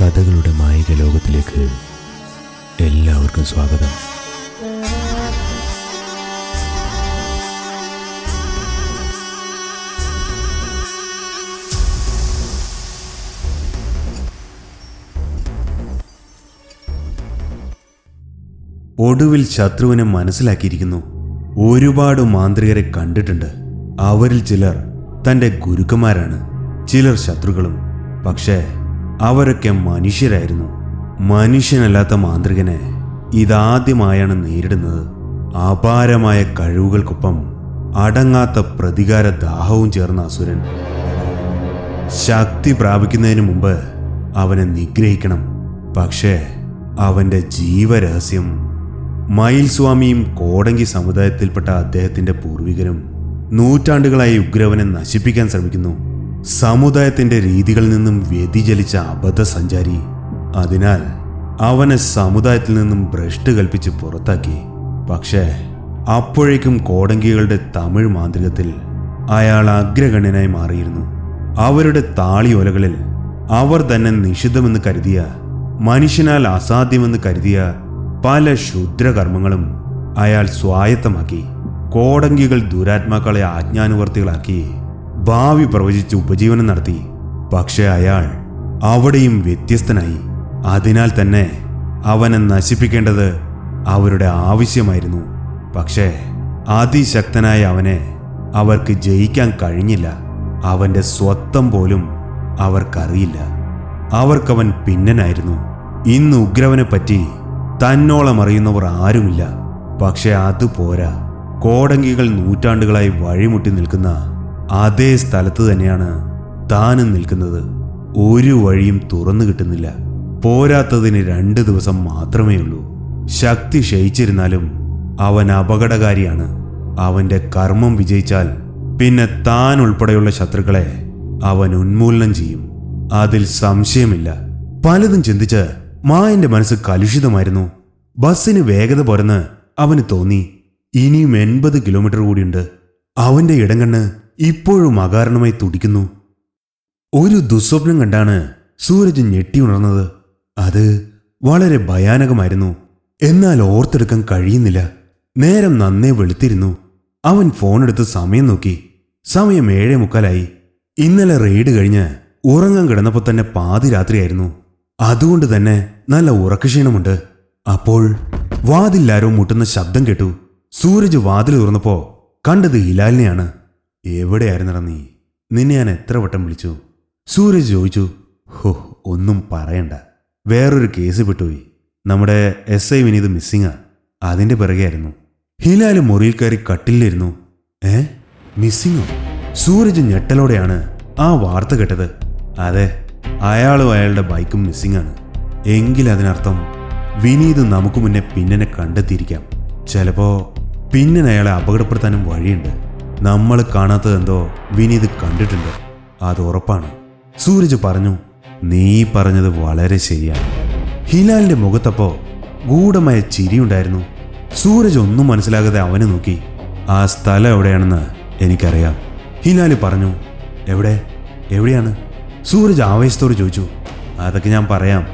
കഥകളുടെ മായിക ലോകത്തിലേക്ക് എല്ലാവർക്കും സ്വാഗതം. ഒടുവിൽ ശത്രുവിനെ മനസ്സിലാക്കിയിരിക്കുന്നു. ഒരുപാട് മാന്ത്രികരെ കണ്ടിട്ടുണ്ട്. അവരിൽ ചിലർ തൻ്റെ ഗുരുക്കന്മാരാണ്, ചിലർ ശത്രുക്കളും. പക്ഷേ അവരൊക്കെ മനുഷ്യരായിരുന്നു. മനുഷ്യനല്ലാത്ത മാന്ത്രികനെ ഇതാദ്യമായാണ് നേരിടുന്നത്. അപാരമായ കഴിവുകൾക്കൊപ്പം അടങ്ങാത്ത പ്രതികാര ദാഹവും ചേർന്ന അസുരൻ. ശക്തി പ്രാപിക്കുന്നതിന് മുമ്പ് അവനെ നിഗ്രഹിക്കണം. പക്ഷേ അവൻ്റെ ജീവരഹസ്യം മയിൽ സ്വാമിയും കോടങ്കി സമുദായത്തിൽപ്പെട്ട അദ്ദേഹത്തിൻ്റെ പൂർവികരും നൂറ്റാണ്ടുകളായി ഉഗ്രവനെ നശിപ്പിക്കാൻ ശ്രമിക്കുന്നു. സമുദായത്തിൻ്റെ രീതികളിൽ നിന്നും വ്യതിചലിച്ച അബദ്ധസഞ്ചാരി. അതിനാൽ അവനെ സമുദായത്തിൽ നിന്നും ഭ്രഷ്ട് കൽപ്പിച്ച് പുറത്താക്കി. പക്ഷേ അപ്പോഴേക്കും കോടങ്കികളുടെ തമിഴ് മാന്ത്രികത്തിൽ അയാൾ അഗ്രഗണ്യനായി മാറിയിരുന്നു. അവരുടെ താളിയോലകളിൽ അവർ തന്നെ നിഷിദ്ധമെന്ന് കരുതിയ, മനുഷ്യനാൽ അസാധ്യമെന്ന് കരുതിയ പല ക്ഷുദ്രകർമ്മങ്ങളും അയാൾ സ്വായത്തമാക്കി. കോടങ്കികൾ ദുരാത്മാക്കളെ ആജ്ഞാനുവർത്തികളാക്കി ഭാവി പ്രവചിച്ച് ഉപജീവനം നടത്തി. പക്ഷേ അയാൾ അവിടെയും വ്യത്യസ്തനായി. അതിനാൽ തന്നെ അവനെ നശിപ്പിക്കേണ്ടത് അവരുടെ ആവശ്യമായിരുന്നു. പക്ഷേ അതിശക്തനായ അവനെ അവർക്ക് ജയിക്കാൻ കഴിഞ്ഞില്ല. അവൻ്റെ സ്വത്വം പോലും അവർക്കറിയില്ല. അവർക്കവൻ പിന്നനായിരുന്നു. ഇന്ന് ഉഗ്രവനെ പറ്റി തന്നോളം അറിയുന്നവർ ആരുമില്ല. പക്ഷെ അതുപോരാ. കോടങ്കികൾ നൂറ്റാണ്ടുകളായി വഴിമുട്ടി നിൽക്കുന്ന അതേ സ്ഥലത്ത് തന്നെയാണ് താനും നിൽക്കുന്നത്. ഒരു വഴിയും തുറന്നു കിട്ടുന്നില്ല. പോരാത്തതിന് 2 ദിവസം മാത്രമേ ഉള്ളൂ. ശക്തി ക്ഷയിച്ചിരുന്നാലും അവൻ അപകടകാരിയാണ്. അവൻ്റെ കർമ്മം വിജയിച്ചാൽ പിന്നെ താൻ ഉൾപ്പെടെയുള്ള ശത്രുക്കളെ അവൻ ഉന്മൂലനം ചെയ്യും. അതിൽ സംശയമില്ല. പലതും ചിന്തിച്ച് മായന്റെ മനസ്സ് കലുഷിതമായിരുന്നു. ബസ്സിന് വേഗത പോരെന്ന് അവന് തോന്നി. ഇനിയും 80 കിലോമീറ്റർ കൂടിയുണ്ട്. അവന്റെ ഇടംകണ്ണ് ഇപ്പോഴും അകാരണമായി തുടിക്കുന്നു. ഒരു ദുസ്വപ്നം കണ്ടാണ് സൂരജ് ഞെട്ടി ഉണർന്നത്. അത് വളരെ ഭയാനകമായിരുന്നു. എന്നാൽ ഓർത്തെടുക്കാൻ കഴിയുന്നില്ല. നേരം നന്നേ വെളുത്തിരുന്നു. അവൻ ഫോണെടുത്ത് സമയം നോക്കി. സമയം 7:45. ഇന്നലെ റെയ്ഡ് കഴിഞ്ഞ് ഉറങ്ങാൻ കിടന്നപ്പോൾ തന്നെ പാതിരാത്രിയായിരുന്നു. അതുകൊണ്ട് തന്നെ നല്ല ഉറക്കക്ഷീണമുണ്ട്. അപ്പോൾ വാതിലാരോ മുട്ടുന്ന ശബ്ദം കേട്ടു. സൂരജ് വാതിൽ തുറന്നപ്പോ കണ്ടത് ഹിലാലിനെയാണ്. എവിടെയായിരുന്നടാ നീ? നിന്നെ ഞാൻ എത്ര വട്ടം വിളിച്ചു? സൂരജ് ചോദിച്ചു. ഹോ, ഒന്നും പറയണ്ട. വേറൊരു കേസ് പെട്ടുപോയി. നമ്മുടെ SI വിനീത് മിസ്സിങ്ങാ. അതിന്റെ പിറകെയായിരുന്നു. ഹിലാല് മുറിയിൽ കയറി കട്ടിലിരുന്നു. മിസ്സിങ്ങോ? സൂരജ് ഞെട്ടലോടെയാണ് ആ വാർത്ത കേട്ടത്. അതെ, അയാളും അയാളുടെ ബൈക്കും മിസ്സിങ്ങാണ്. എങ്കിൽ അതിനർത്ഥം വിനീത് നമുക്ക് മുന്നേ പിന്നനെ കണ്ടെത്തിയിരിക്കാം. ചിലപ്പോ പിന്നൻ അയാളെ അപകടപ്പെടുത്താനും വഴിയുണ്ട്. നമ്മൾ കാണാത്തതെന്തോ വിനീത് കണ്ടിട്ടുണ്ട്. അത് ഉറപ്പാണ്, സൂരജ് പറഞ്ഞു. നീ പറഞ്ഞത് വളരെ ശരിയാണ്. ഹിലാലിന്റെ മുഖത്തപ്പോ ഗൂഢമായ ചിരിയുണ്ടായിരുന്നു. സൂരജ് ഒന്നും മനസ്സിലാകാതെ അവനെ നോക്കി. ആ സ്ഥലം എവിടെയാണെന്ന് എനിക്കറിയാം, ഹിലാല് പറഞ്ഞു. എവിടെയാണ്? സൂരജ് ആവേശത്തോട് ചോദിച്ചു. അതൊക്കെ ഞാൻ പറയാം.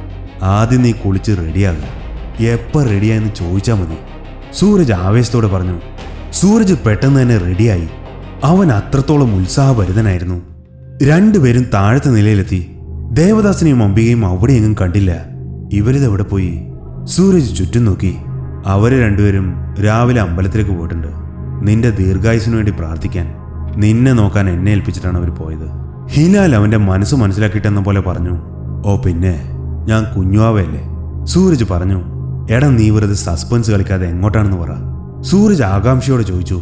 ആദ്യം നീ കുളിച്ച് റെഡിയാകുക. എപ്പോൾ റെഡിയായെന്ന് ചോദിച്ചാൽ മതി, സൂരജ് ആവേശത്തോടെ പറഞ്ഞു. സൂരജ് പെട്ടെന്ന് തന്നെ റെഡിയായി. അവൻ അത്രത്തോളം ഉത്സാഹഭരിതനായിരുന്നു. 2 പേരും താഴത്തെ നിലയിലെത്തി. ദേവദാസിനെയും അംബികയും അവിടെയെങ്ങും കണ്ടില്ല. ഇവരിതെവിടെ പോയി? സൂരജ് ചുറ്റും നോക്കി. അവര് 2 പേരും രാവിലെ അമ്പലത്തിലേക്ക് പോയിട്ടുണ്ട്. നിന്റെ ദീർഘായുസിനു വേണ്ടി പ്രാർത്ഥിക്കാൻ. നിന്നെ നോക്കാൻ എന്നെ ഏൽപ്പിച്ചിട്ടാണ് അവർ പോയത്. ഹിലാൽ അവന്റെ മനസ്സ് മനസ്സിലാക്കിയിട്ടെന്ന പോലെ പറഞ്ഞു. ഓ പിന്നെ, ഞാൻ കുഞ്ഞുവാവയല്ലേ? സൂരജ് പറഞ്ഞു. എടാ, നീ വെറുതെ സസ്പെൻസ് കളിക്കാതെ എങ്ങോട്ടാണെന്ന് പറ, സൂരജ് ആകാംക്ഷയോടെ ചോദിച്ചു.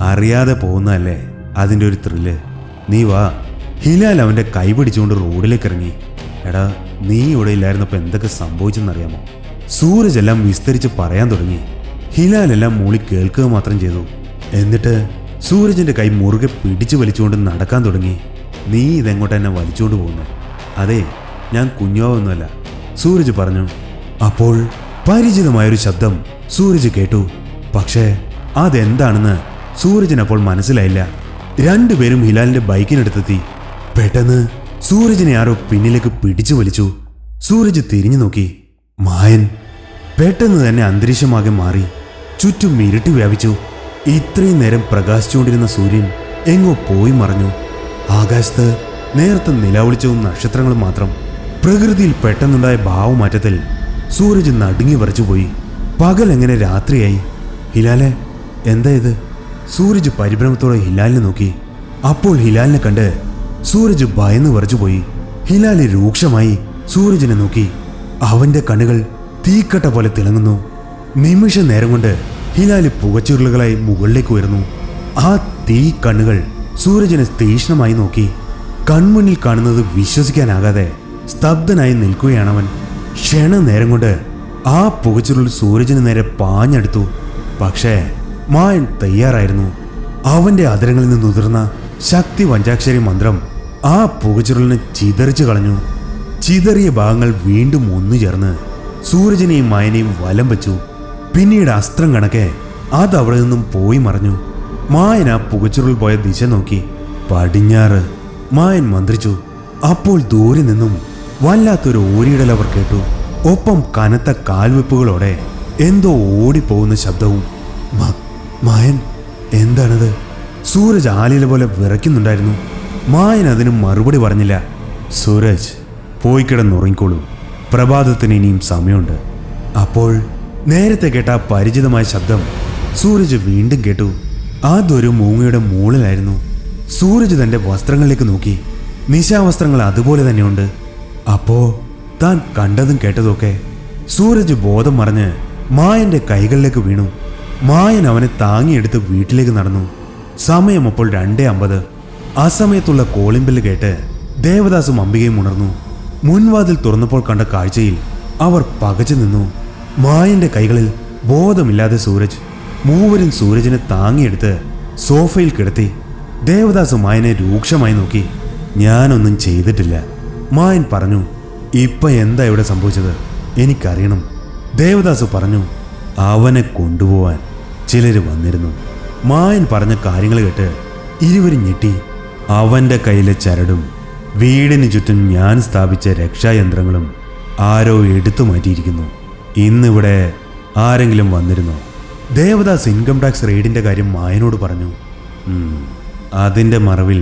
അറിയാതെ പോകുന്നതല്ലേ അതിൻ്റെ ഒരു ത്രില്ല്. നീ വാ. ഹിലാൽ അവൻ്റെ കൈ പിടിച്ചുകൊണ്ട് റോഡിലേക്ക് ഇറങ്ങി. എടാ, നീ ഇവിടെ ഇല്ലായിരുന്നപ്പോൾ എന്തൊക്കെ സംഭവിച്ചെന്നറിയാമോ? സൂരജ് എല്ലാം വിസ്തരിച്ച് പറയാൻ തുടങ്ങി. ഹിലാൽ എല്ലാം മൂളി കേൾക്കുക മാത്രം ചെയ്തു. എന്നിട്ട് സൂരജിന്റെ കൈ മുറുകെ പിടിച്ചു വലിച്ചുകൊണ്ട് നടക്കാൻ തുടങ്ങി. നീ ഇതെങ്ങോട്ട് എന്നെ വലിച്ചുകൊണ്ട് പോകുന്നു? അതെ, ഞാൻ കുഞ്ഞുവാവൊന്നുമല്ല, സൂരജ് പറഞ്ഞു. അപ്പോൾ പരിചിതമായൊരു ശബ്ദം സൂരജ് കേട്ടു. പക്ഷേ അതെന്താണെന്ന് സൂരജിനപ്പോൾ മനസ്സിലായില്ല. 2 പേരും ഹിലാലിന്റെ ബൈക്കിനടുത്തെത്തി. പെട്ടെന്ന് സൂരജിനെ ആരോ പിന്നിലേക്ക് പിടിച്ചു വലിച്ചു. സൂരജ് തിരിഞ്ഞു നോക്കി. മായൻ. പെട്ടെന്ന് തന്നെ അന്തരീക്ഷമാകെ മാറി. ചുറ്റും ഇരുട്ടി വ്യാപിച്ചു. ഇത്രയും നേരം പ്രകാശിച്ചുകൊണ്ടിരുന്ന സൂര്യൻ എങ്ങോ പോയി മറഞ്ഞു. ആകാശത്ത് നേരത്തെ നിലവിളിച്ചവും നക്ഷത്രങ്ങളും മാത്രം. പ്രകൃതിയിൽ പെട്ടെന്നുണ്ടായ ഭാവമാറ്റത്തിൽ സൂരജ് നടുങ്ങി വരച്ചുപോയി. പകൽ എങ്ങനെ രാത്രിയായി? ഹിലാലെ, എന്താ ഇത്? സൂരജ് പരിഭ്രമത്തോടെ ഹിലാലിനെ നോക്കി. അപ്പോൾ ഹിലാലിനെ കണ്ട് സൂരജ് ഭയന്ന് വരച്ചുപോയി. ഹിലാല് രൂക്ഷമായി സൂരജിനെ നോക്കി. അവന്റെ കണ്ണുകൾ തീക്കട്ട പോലെ തിളങ്ങുന്നു. നിമിഷ നേരം കൊണ്ട് ഹിലാല് പുകച്ചുരുളുകളായി മുകളിലേക്ക് ഉയർന്നു. ആ തീ കണ്ണുകൾ സൂരജിനെ തീക്ഷ്ണമായി നോക്കി. കൺമുന്നിൽ കാണുന്നത് വിശ്വസിക്കാനാകാതെ സ്തബ്ധനായി നിൽക്കുകയാണവൻ. ക്ഷണനേരം കൊണ്ട് ആ പുകച്ചുരുൾ സൂരജിന് നേരെ പാഞ്ഞെടുത്തു. പക്ഷേ മായൻ തയ്യാറായിരുന്നു. അവന്റെ അധരങ്ങളിൽ നിന്നുതിർന്ന ശക്തി പഞ്ചാക്ഷരി മന്ത്രം ആ പുകച്ചുരുളിനെ ചിതറിച്ചു കളഞ്ഞു. ചിതറിയ ഭാഗങ്ങൾ വീണ്ടും ഒന്നു ചേർന്ന് സൂരജിനെയും മായനെയും വലം വെച്ചു. പിന്നീട് അസ്ത്രം കണക്കെ അത് അവിടെ നിന്നും പോയി മറഞ്ഞു. മായൻ ആ പുകച്ചുരുൾ പോയ ദിശ നോക്കി. പടിഞ്ഞാറ്. മായൻ മന്ത്രിച്ചു. അപ്പോൾ ദൂരെ നിന്നും വല്ലാത്തൊരു ഓരിയിടൽ അവർ കേട്ടു. ഒപ്പം കനത്ത കാൽവെപ്പുകളോടെ എന്തോ ഓടിപ്പോകുന്ന ശബ്ദവും. മായൻ, എന്താണത്? സൂരജ് ആലില പോലെ വിറയ്ക്കുന്നുണ്ടായിരുന്നു. മായൻ അതിന് മറുപടി പറഞ്ഞില്ല. സൂരജ്, പോയി കിടന്നുറങ്ങിക്കോളൂ. പ്രഭാതത്തിന് ഇനിയും സമയമുണ്ട്. അപ്പോൾ നേരത്തെ കേട്ട പരിചിതമായ ശബ്ദം സൂരജ് വീണ്ടും കേട്ടു. അതൊരു മൂങ്ങയുടെ മൂളിലായിരുന്നു. സൂരജ് തന്റെ വസ്ത്രങ്ങളിലേക്ക് നോക്കി. നിശാവസ്ത്രങ്ങൾ അതുപോലെ തന്നെയുണ്ട്. അപ്പോ താൻ കണ്ടതും കേട്ടതൊക്കെ. സൂരജ് ബോധം മറിഞ്ഞ് മായന്റെ കൈകളിലേക്ക് വീണു. മായൻ അവനെ താങ്ങിയെടുത്ത് വീട്ടിലേക്ക് നടന്നു. സമയം അപ്പോൾ 2:50. ആ സമയത്തുള്ള കോളിംബെല്ല് കേട്ട് ദേവദാസും അംബികയും ഉണർന്നു. മുൻവാതിൽ തുറന്നപ്പോൾ കണ്ട കാഴ്ചയിൽ അവർ പകച്ചു നിന്നു. മായന്റെ കൈകളിൽ ബോധമില്ലാതെ സൂരജ്. മൂവരും സൂരജിനെ താങ്ങിയെടുത്ത് സോഫയിൽ കിടത്തി. ദേവദാസ് മായനെ രൂക്ഷമായി നോക്കി. ഞാനൊന്നും ചെയ്തിട്ടില്ല, മായൻ പറഞ്ഞു. ഇപ്പൊ എന്താ ഇവിടെ സംഭവിച്ചത്? എനിക്കറിയണം. ദേവദാസ് പറഞ്ഞു. അവനെ കൊണ്ടുപോവാൻ ചിലര് വന്നിരുന്നു. മായൻ പറഞ്ഞ കാര്യങ്ങൾ കേട്ട് ഇരുവരും ഞെട്ടി. അവന്റെ കയ്യിലെ ചരടും വീടിന് ചുറ്റും ഞാൻ സ്ഥാപിച്ച രക്ഷായന്ത്രങ്ങളും ആരോ എടുത്തു മാറ്റിയിരിക്കുന്നു. ഇന്നിവിടെ ആരെങ്കിലും വന്നിരുന്നോ? ദേവദാസ് ഇൻകം ടാക്സ് റെയ്ഡിന്റെ കാര്യം മായനോട് പറഞ്ഞു. അതിന്റെ മറവിൽ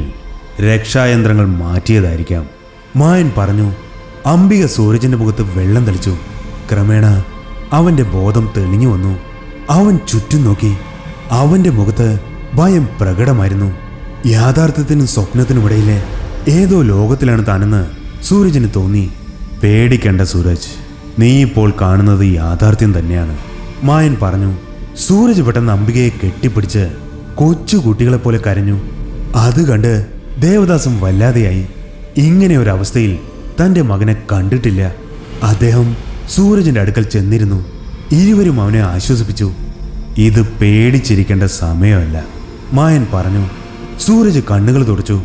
രക്ഷായന്ത്രങ്ങൾ മാറ്റിയതായിരിക്കാം, മായൻ പറഞ്ഞു. അംബിക സൂരജിന്റെ മുഖത്ത് വെള്ളം തളിച്ചു. ക്രമേണ അവന്റെ ബോധം തെളിഞ്ഞു വന്നു. അവൻ ചുറ്റും നോക്കി. അവന്റെ മുഖത്ത് ഭയം പ്രകടമായിരുന്നു. യാഥാർത്ഥ്യത്തിനും സ്വപ്നത്തിനുമിടയിലെ ഏതോ ലോകത്തിലാണ് താനെന്ന് സൂരജിന് തോന്നി. പേടിക്കേണ്ട സൂരജ്, നീ ഇപ്പോൾ കാണുന്നത് യാഥാർത്ഥ്യം തന്നെയാണ്, മായൻ പറഞ്ഞു. സൂരജ് പെട്ടെന്ന് അംബികയെ കെട്ടിപ്പിടിച്ച് കൊച്ചു കുട്ടികളെപ്പോലെ കരഞ്ഞു. അത് കണ്ട് ദേവദാസും വല്ലാതെയായി. ഇങ്ങനെ ഒരവസ്ഥയിൽ തൻ്റെ മകനെ കണ്ടിട്ടില്ല. അദ്ദേഹം സൂരജിന്റെ അടുക്കൽ ചെന്നിരുന്നു. ഇരുവരും അവനെ ആശ്വസിപ്പിച്ചു. ഇത് പേടിച്ചിരിക്കേണ്ട സമയമല്ല, മായൻ പറഞ്ഞു. സൂരജ് കണ്ണുകൾ തുടച്ചു.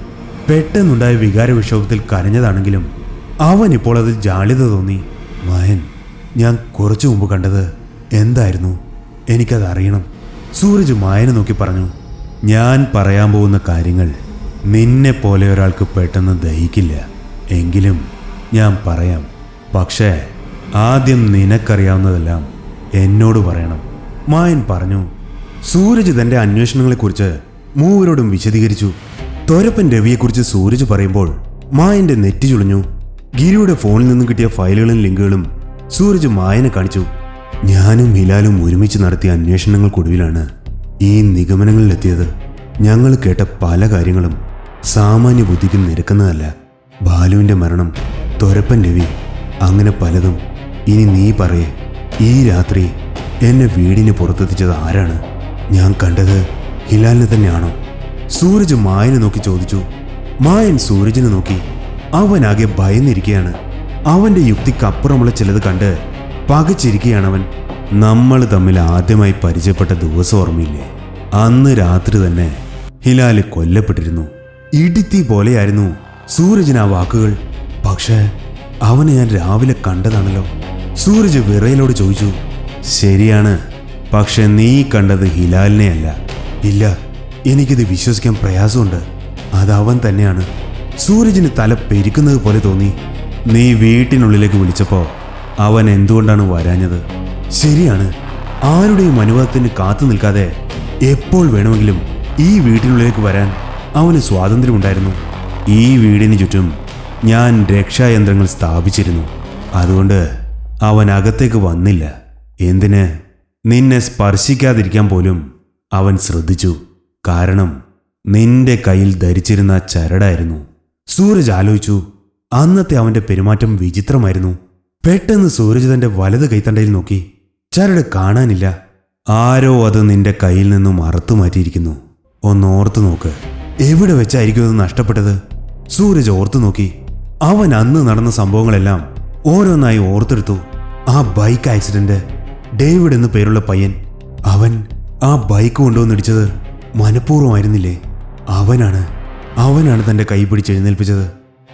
പെട്ടെന്നുണ്ടായ വികാരവിക്ഷോഭത്തിൽ കരഞ്ഞതാണെങ്കിലും അവൻ ഇപ്പോൾ അതിൽ ജാള്യത തോന്നി. മായൻ, ഞാൻ കുറച്ചു മുമ്പ് കണ്ടത് എന്തായിരുന്നു? എനിക്കത് അറിയണം, സൂരജ് മായനെ നോക്കി പറഞ്ഞു. ഞാൻ പറയാൻ പോകുന്ന കാര്യങ്ങൾ നിന്നെ പോലെ ഒരാൾക്ക് പെട്ടെന്ന് ദഹിക്കില്ല. എങ്കിലും ഞാൻ പറയാം. പക്ഷേ ആദ്യം നിനക്കറിയാവുന്നതെല്ലാം എന്നോട് പറയണം, മായൻ പറഞ്ഞു. സൂരജ് തൻ്റെ അന്വേഷണങ്ങളെക്കുറിച്ച് മൂവരോടും വിശദീകരിച്ചു. തൊരപ്പൻ രവിയെക്കുറിച്ച് സൂരജ് പറയുമ്പോൾ മായന്റെ നെറ്റി ചുളിഞ്ഞു. ഗിരിയുടെ ഫോണിൽ നിന്നും കിട്ടിയ ഫയലുകളും ലിങ്കുകളും സൂരജ് മായനെ കാണിച്ചു. ഞാനും ഹിലാലും ഒരുമിച്ച് നടത്തിയ അന്വേഷണങ്ങൾക്കൊടുവിലാണ് ഈ നിഗമനങ്ങളിലെത്തിയത്. ഞങ്ങൾ കേട്ട പല കാര്യങ്ങളും സാമാന്യ ബുദ്ധിക്ക് നിരക്കുന്നതല്ല. ബാലുവിൻ്റെ മരണം, തൊരപ്പൻ രവി, അങ്ങനെ പലതും. ഇനി നീ പറയേ, ഈ രാത്രി എന്നെ വീടിന് പുറത്തെത്തിച്ചത് ആരാണ്? ഞാൻ കണ്ടത് ഹിലാലിനെ തന്നെയാണോ? സൂരജ് മായനെ നോക്കി ചോദിച്ചു. മായൻ സൂരജിനെ നോക്കി. അവനാകെ ഭയന്നിരിക്കുകയാണ്. അവന്റെ യുക്തിക്കപ്പുറമുള്ള ചിലത് കണ്ട് പകച്ചിരിക്കുകയാണവൻ. നമ്മൾ തമ്മിൽ ആദ്യമായി പരിചയപ്പെട്ട ദിവസം ഓർമ്മയില്ലേ? അന്ന് രാത്രി തന്നെ ഹിലാല് കൊല്ലപ്പെട്ടിരുന്നു. ഇടിത്തി പോലെയായിരുന്നു സൂരജിന് ആ വാക്കുകൾ. പക്ഷേ അവനെ ഞാൻ രാവിലെ കണ്ടതാണല്ലോ, സൂരജ് വിറയലോട് ചോദിച്ചു. ശരിയാണ്, പക്ഷെ നീ കണ്ടത് ഹിലാലിനെയല്ല. ഇല്ല, എനിക്കിത് വിശ്വസിക്കാൻ പ്രയാസമുണ്ട്. അതവൻ തന്നെയാണ്. സൂരജിന് തല പെരിക്കുന്നത് പോലെ തോന്നി. നീ വീട്ടിനുള്ളിലേക്ക് വിളിച്ചപ്പോൾ അവൻ എന്തുകൊണ്ടാണ് വരാഞ്ഞത്? ശരിയാണ്, ആരുടെയും അനുവാദത്തിന് കാത്തു നിൽക്കാതെ എപ്പോൾ വേണമെങ്കിലും ഈ വീട്ടിനുള്ളിലേക്ക് വരാൻ അവന് സ്വാതന്ത്ര്യമുണ്ടായിരുന്നു. ഈ വീടിന് ചുറ്റും ഞാൻ രക്ഷായന്ത്രങ്ങൾ സ്ഥാപിച്ചിരുന്നു. അതുകൊണ്ട് അവൻ അകത്തേക്ക് വന്നില്ല. എന്തിന്? നിന്നെ സ്പർശിക്കാതിരിക്കാൻ പോലും അവൻ ശ്രദ്ധിച്ചു. കാരണം നിന്റെ കയ്യിൽ ധരിച്ചിരുന്ന ചരടായിരുന്നു. സൂരജ് ആലോചിച്ചു. അന്നത്തെ അവന്റെ പെരുമാറ്റം വിചിത്രമായിരുന്നു. പെട്ടെന്ന് സൂരജ് തന്റെ വലത് കൈത്തണ്ടയിൽ നോക്കി. ചരട് കാണാനില്ല. ആരോ അത് നിന്റെ കയ്യിൽ നിന്നും അറുത്തു മാറ്റിയിരിക്കുന്നു. ഒന്ന് ഓർത്തു നോക്ക്, എവിടെ വെച്ചായിരിക്കും അത് നഷ്ടപ്പെട്ടത്? സൂരജ് ഓർത്തു നോക്കി. അവൻ അന്ന് നടന്ന സംഭവങ്ങളെല്ലാം ഓരോന്നായി ഓർത്തെടുത്തു. ആ ബൈക്ക് ആക്സിഡന്റ്, ഡേവിഡ് എന്നു പേരുള്ള പയ്യൻ, അവൻ ആ ബൈക്ക് കൊണ്ടുവന്നിടിച്ചത് മനഃപൂർവ്വമായിരുന്നില്ലേ? അവനാണ് തന്റെ കൈ പിടിച്ച് എഴുന്നേൽപ്പിച്ചത്.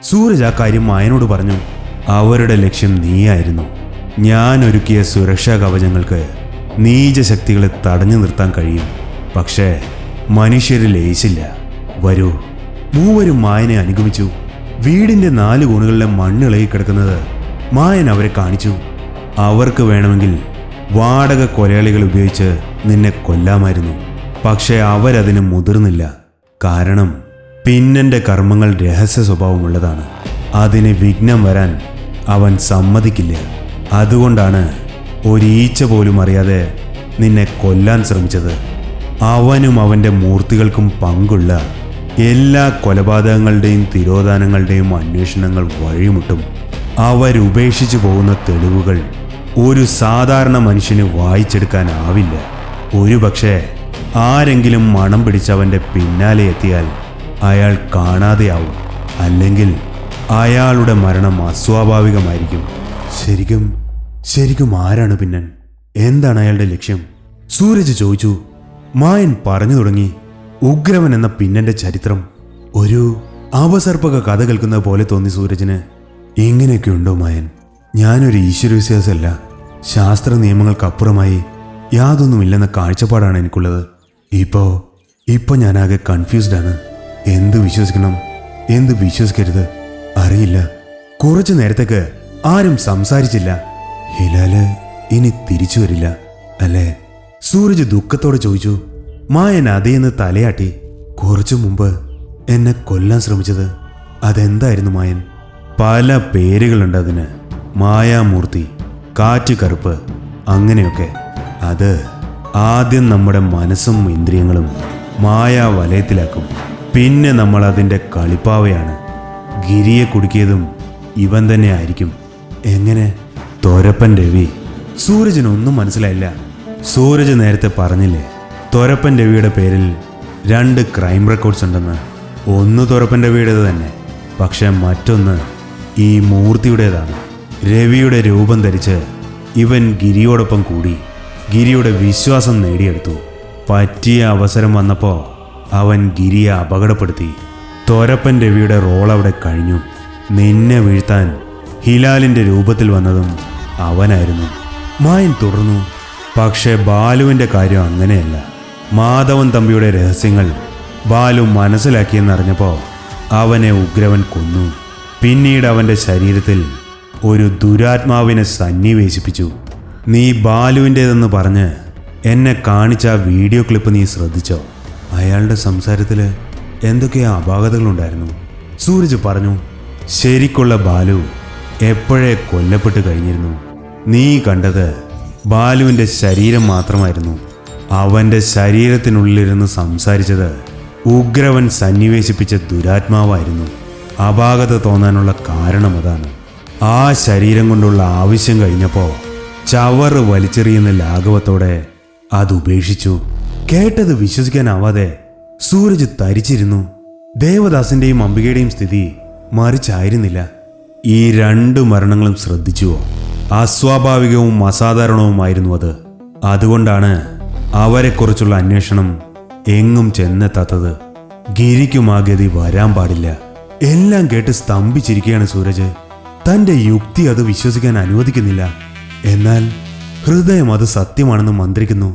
സൂരജ് ആ കാര്യം മായനോട് പറഞ്ഞു. അവരുടെ ലക്ഷ്യം നീയായിരുന്നു. ഞാൻ ഒരുക്കിയ സുരക്ഷാ കവചങ്ങൾക്ക് നീചശക്തികളെ തടഞ്ഞു നിർത്താൻ കഴിയും. പക്ഷേ മനുഷ്യരിൽ ഏശില്ല. വരൂ. മൂവരും മായനെ അനുഗമിച്ചു. വീടിന്റെ 4 കോണുകളിലെ മണ്ണിളകി കിടക്കുന്നത് മായൻ അവരെ കാണിച്ചു. അവർക്ക് വേണമെങ്കിൽ വാടക കൊലയാളികൾ ഉപയോഗിച്ച് നിന്നെ കൊല്ലാമായിരുന്നു. പക്ഷേ അവരതിന് മുതിർന്നില്ല. കാരണം പിന്നന്റെ കർമ്മങ്ങൾ രഹസ്യ സ്വഭാവമുള്ളതാണ്. അതിന് വിഘ്നം വരാൻ അവൻ സമ്മതിക്കില്ല. അതുകൊണ്ടാണ് ഒരീച്ച പോലും അറിയാതെ നിന്നെ കൊല്ലാൻ ശ്രമിച്ചത്. അവനും അവൻ്റെ മൂർത്തികൾക്കും പങ്കുള്ള എല്ലാ കൊലപാതകങ്ങളുടെയും തിരോധാനങ്ങളുടെയും അന്വേഷണങ്ങൾ വഴിമുട്ടും. അവരുപേക്ഷിച്ചു പോകുന്ന തെളിവുകൾ ഒരു സാധാരണ മനുഷ്യന് വായിച്ചെടുക്കാനാവില്ല. ഒരുപക്ഷെ ആരെങ്കിലും മണം പിടിച്ചവൻ്റെ പിന്നാലെ എത്തിയാൽ അയാൾ കാണാതെയാവും. അല്ലെങ്കിൽ അയാളുടെ മരണം അസ്വാഭാവികമായിരിക്കും. ശരിക്കും ആരാണ് പിന്നൻ? എന്താണ് അയാളുടെ ലക്ഷ്യം? സൂരജ് ചോദിച്ചു. മായൻ പറഞ്ഞു തുടങ്ങി. ഉഗ്രവൻ എന്ന പിന്നന്റെ ചരിത്രം ഒരു അപസർപ്പക കഥ കേൾക്കുന്ന പോലെ തോന്നി സൂരജിന്. ഇങ്ങനെയൊക്കെ ഉണ്ടോ മായൻ? ഞാനൊരു ഈശ്വരവിശ്വാസമല്ല. ശാസ്ത്ര നിയമങ്ങൾക്കപ്പുറമായി യാതൊന്നുമില്ലെന്ന കാഴ്ചപ്പാടാണ് എനിക്കുള്ളത്. ഇപ്പോ ഞാനാകെ കൺഫ്യൂസ്ഡാണ്. എന്ത് വിശ്വസിക്കണം, എന്ത് വിശ്വസിക്കരുത് അറിയില്ല. കുറച്ചു നേരത്തേക്ക് ആരും സംസാരിച്ചില്ല. ഹിലാല് ഇനി തിരിച്ചു വരില്ല അല്ലേ? സൂരജ് ദുഃഖത്തോടെ ചോദിച്ചു. മായൻ അതേന്ന് തലയാട്ടി. കുറച്ചു മുമ്പ് എന്നെ കൊല്ലാൻ ശ്രമിച്ചത് അതെന്തായിരുന്നു മായൻ? പല പേരുകളുണ്ട് അതിന്. മായാമൂർത്തി, കാറ്റുകറുപ്പ്, അങ്ങനെയൊക്കെ. അത് ആദ്യം നമ്മുടെ മനസ്സും ഇന്ദ്രിയങ്ങളും മായാവലയത്തിലാക്കും. പിന്നെ നമ്മൾ അതിൻ്റെ കളിപ്പാവയാണ്. ഗിരിയെ കുടുക്കിയതും ഇവൻ തന്നെ ആയിരിക്കും. എങ്ങനെ? തൊരപ്പൻ രവി. സൂരജിനൊന്നും മനസ്സിലായില്ല. സൂരജ് നേരത്തെ പറഞ്ഞില്ലേ, തൊരപ്പൻ രവിയുടെ പേരിൽ 2 ക്രൈം റെക്കോർഡ്സ് ഉണ്ടെന്ന്. ഒന്ന് തൊരപ്പൻ രവിയുടേത് തന്നെ, പക്ഷെ മറ്റൊന്ന് ഈ മൂർത്തിയുടേതാണ്. രവിയുടെ രൂപം ധരിച്ച് ഇവൻ ഗിരിയോടൊപ്പം കൂടി ഗിരിയുടെ വിശ്വാസം നേടിയെടുത്തു. പറ്റിയ അവസരം വന്നപ്പോൾ അവൻ ഗിരിയെ അപകടപ്പെടുത്തി. തൊരപ്പൻ രവിയുടെ റോൾ അവിടെ കഴിഞ്ഞു. നിന്നെ വീഴ്ത്താൻ ഹിലാലിന്റെ രൂപത്തിൽ വന്നതും അവനായിരുന്നു. മായൻ തുടർന്നു. പക്ഷേ ബാലുവിൻ്റെ കാര്യം അങ്ങനെയല്ല. മാധവൻ തമ്പിയുടെ രഹസ്യങ്ങൾ ബാലു മനസ്സിലാക്കിയെന്നറിഞ്ഞപ്പോൾ അവനെ ഉഗ്രവൻ കൊന്നു. പിന്നീട് അവൻ്റെ ശരീരത്തിൽ ഒരു ദുരാത്മാവിനെ സന്നിവേശിപ്പിച്ചു. നീ ബാലുവിൻ്റേതെന്ന് പറഞ്ഞ് എന്നെ കാണിച്ച ആ വീഡിയോ ക്ലിപ്പ് നീ ശ്രദ്ധിച്ചോ? അയാളുടെ സംസാരത്തിൽ എന്തൊക്കെയോ അപാകതകളുണ്ടായിരുന്നു. സൂരജ് പറഞ്ഞു. ശരിക്കുള്ള ബാലു എപ്പോഴേ കൊല്ലപ്പെട്ട് കഴിഞ്ഞിരുന്നു. നീ കണ്ടത് ബാലുവിൻ്റെ ശരീരം മാത്രമായിരുന്നു. അവൻ്റെ ശരീരത്തിനുള്ളിലിരുന്ന് സംസാരിച്ചത് ഉഗ്രവൻ സന്നിവേശിപ്പിച്ച ദുരാത്മാവായിരുന്നു. അപാകത തോന്നാനുള്ള കാരണം അതാണ്. ആ ശരീരം കൊണ്ടുള്ള ആവശ്യം കഴിഞ്ഞപ്പോൾ ചവറ് വലിച്ചെറിയുന്ന ലാഘവത്തോടെ അത് ഉപേക്ഷിച്ചു. കേട്ടത് വിശ്വസിക്കാനാവാതെ സൂരജ് തരിച്ചിരുന്നു. ദേവദാസിന്റെയും അംബികയുടെയും സ്ഥിതി മറിച്ചായിരുന്നില്ല. ഈ 2 മരണങ്ങളും ശ്രദ്ധിച്ചുവോ? അസ്വാഭാവികവും അസാധാരണവുമായിരുന്നു അത്. അതുകൊണ്ടാണ് അവരെക്കുറിച്ചുള്ള അന്വേഷണം എങ്ങും ചെന്നെത്താത്തത്. ഗിരിക്കും ആ ഗതി വരാൻ പാടില്ല. എല്ലാം കേട്ട് സ്തംഭിച്ചിരിക്കുകയാണ് സൂരജ്. തൻ്റെ യുക്തി അത് വിശ്വസിക്കാൻ അനുവദിക്കുന്നില്ല. എന്നാൽ ഹൃദയം അത് സത്യമാണെന്ന് മന്ത്രിക്കുന്നു.